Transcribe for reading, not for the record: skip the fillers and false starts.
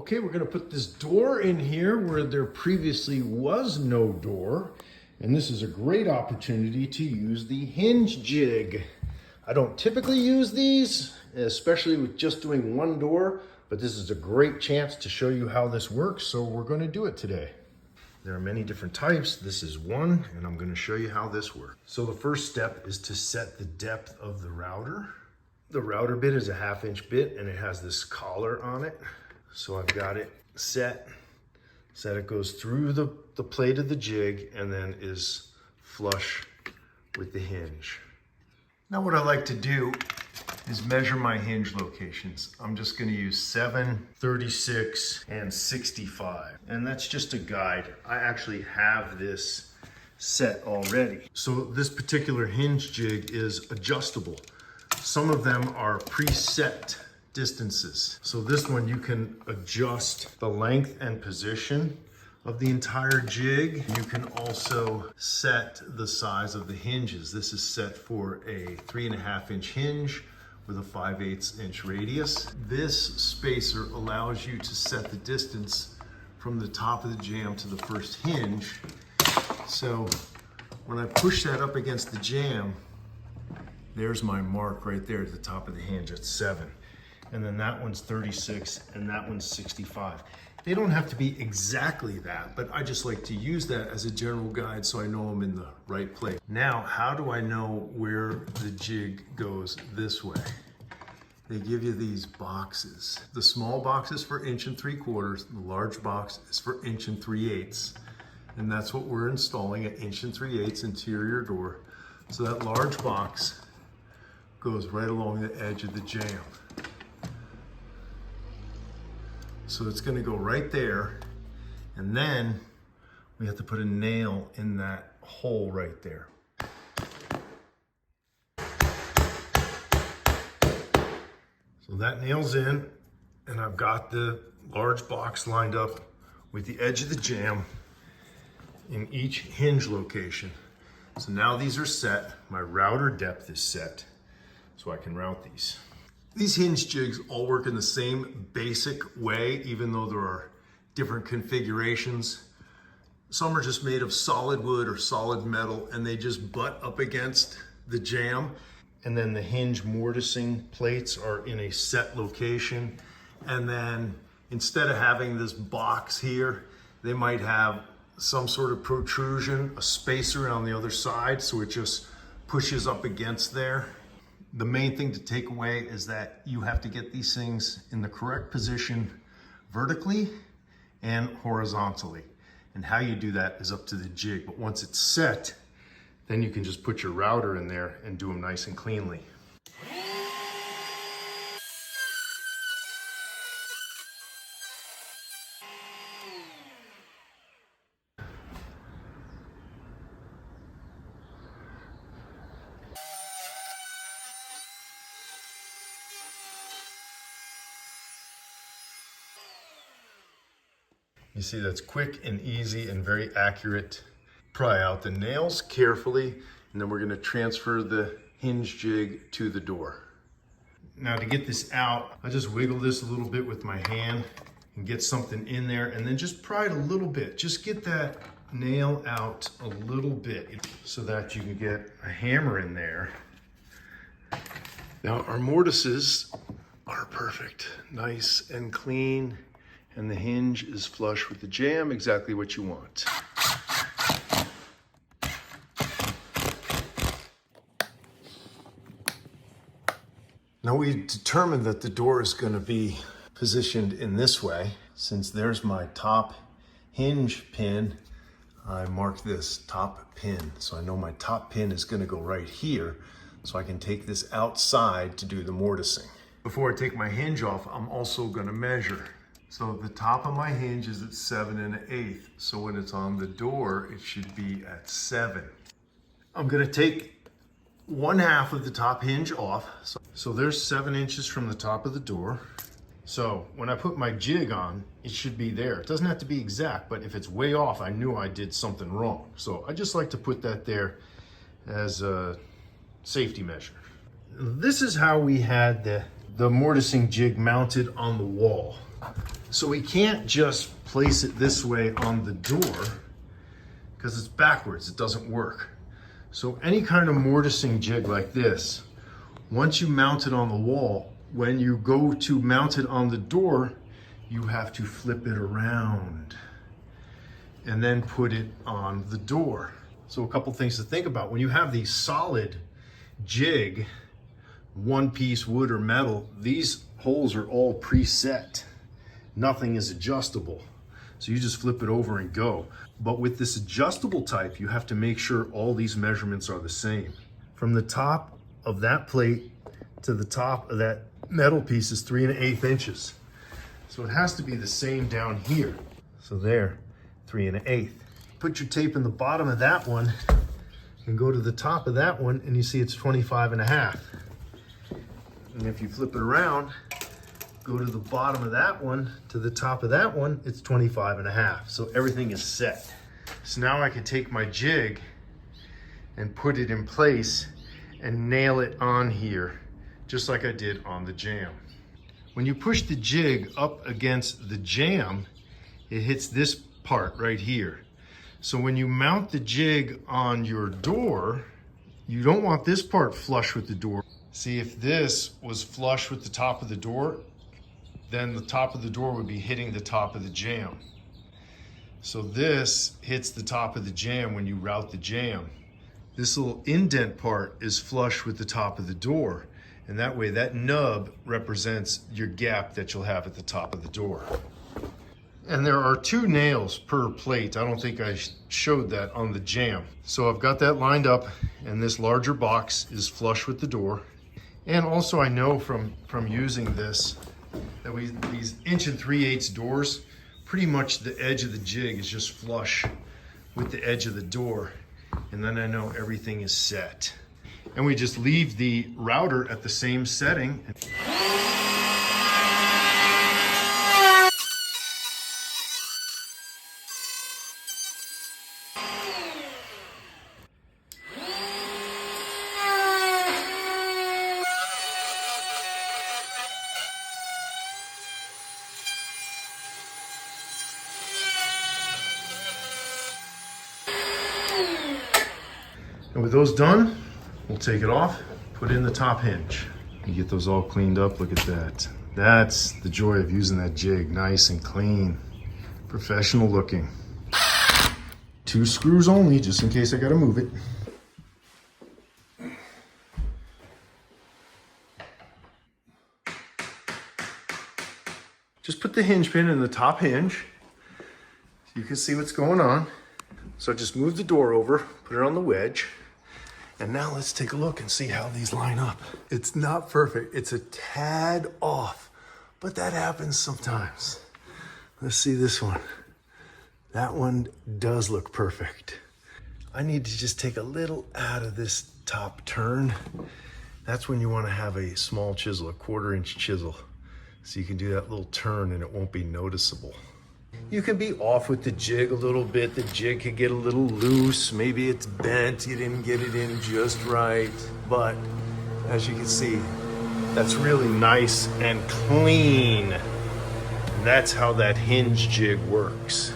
Okay, we're gonna put this door in here where there previously was no door. And this is a great opportunity to use the hinge jig. I don't typically use these, especially with just doing one door, but this is a great chance to show you how this works. So we're gonna do it today. There are many different types. This is one, and I'm gonna show you how this works. So the first step is to set the depth of the router. The router bit is a 1/2 inch bit and it has this collar on it. So I've got it set it goes through the plate of the jig and then is flush with the hinge. Now what I like to do is measure my hinge locations. I'm just gonna use 7, 36, and 65. And that's just a guide. I actually have this set already. So this particular hinge jig is adjustable. Some of them are preset distances. So this one you can adjust the length and position of the entire jig. You can also set the size of the hinges. This is set for a 3.5 inch hinge with a 5/8 inch radius. This spacer allows you to set the distance from the top of the jamb to the first hinge. So when I push that up against the jamb, there's my mark right there at the top of the hinge at 7. And then that one's 36 and that one's 65. They don't have to be exactly that, but I just like to use that as a general guide so I know I'm in the right place. Now, how do I know where the jig goes this way? They give you these boxes. The small box is for 1 3/4, the large box is for 1 3/8. And that's what we're installing, an 1 3/8 interior door. So that large box goes right along the edge of the jamb. So it's gonna go right there, and then we have to put a nail in that hole right there. So that nail's in, and I've got the large box lined up with the edge of the jamb in each hinge location. So now these are set, my router depth is set, so I can route these. These hinge jigs all work in the same basic way, even though there are different configurations. Some are just made of solid wood or solid metal, and they just butt up against the jamb. And then the hinge mortising plates are in a set location. And then instead of having this box here, they might have some sort of protrusion, a spacer on the other side, so it just pushes up against there. The main thing to take away is that you have to get these things in the correct position vertically and horizontally. And how you do that is up to the jig. But once it's set, then you can just put your router in there and do them nice and cleanly. You see, that's quick and easy and very accurate. Pry out the nails carefully, and then we're gonna transfer the hinge jig to the door. Now to get this out, I just wiggle this a little bit with my hand and get something in there, and then just pry it a little bit. Just get that nail out a little bit so that you can get a hammer in there. Now our mortises are perfect, nice and clean. And the hinge is flush with the jamb, exactly what you want. Now we determined that the door is going to be positioned in this way. Since there's my top hinge pin, I marked this top pin. So I know my top pin is going to go right here, so I can take this outside to do the mortising. Before I take my hinge off, I'm also going to measure. So the top of my hinge is at 7 1/8. So when it's on the door, it should be at 7. I'm gonna take 1/2 of the top hinge off. So there's 7 inches from the top of the door. So when I put my jig on, it should be there. It doesn't have to be exact, but if it's way off, I knew I did something wrong. So I just like to put that there as a safety measure. This is how we had the mortising jig mounted on the wall. So we can't just place it this way on the door because it's backwards, it doesn't work. So any kind of mortising jig like this, once you mount it on the wall, when you go to mount it on the door, you have to flip it around and then put it on the door. So a couple things to think about. When you have the solid jig, one piece wood or metal, these holes are all preset. Nothing is adjustable. So you just flip it over and go. But with this adjustable type, you have to make sure all these measurements are the same. From the top of that plate to the top of that metal piece is 3 1/8 inches. So it has to be the same down here. So there, 3 1/8. Put your tape in the bottom of that one and go to the top of that one and you see it's 25 1/2. And if you flip it around, go to the bottom of that one to the top of that one, it's 25 1/2. So everything is set. So now I can take my jig and put it in place and nail it on here, just like I did on the jamb. When you push the jig up against the jamb, it hits this part right here. So when you mount the jig on your door, you don't want this part flush with the door. See, if this was flush with the top of the door, then the top of the door would be hitting the top of the jamb. So this hits the top of the jamb when you route the jamb. This little indent part is flush with the top of the door. And that way, that nub represents your gap that you'll have at the top of the door. And there are 2 nails per plate. I don't think I showed that on the jamb. So I've got that lined up, and this larger box is flush with the door. And also I know from using this that these 1 3/8 doors, pretty much the edge of the jig is just flush with the edge of the door. And then I know everything is set. And we just leave the router at the same setting. And with those done, we'll take it off, put in the top hinge. You get those all cleaned up, look at that. That's the joy of using that jig, nice and clean, professional looking. 2 screws only, just in case I gotta move it. Just put the hinge pin in the top hinge so you can see what's going on. So just move the door over, put it on the wedge. And now let's take a look and see how these line up. It's not perfect, it's a tad off, but that happens sometimes. Let's see this one. That one does look perfect. I need to just take a little out of this top turn. That's when you want to have a small chisel, a 1/4 inch chisel. So you can do that little turn and it won't be noticeable. You can be off with the jig a little bit. The jig could get a little loose. Maybe it's bent, you didn't get it in just right. But as you can see, that's really nice and clean. And that's how that hinge jig works.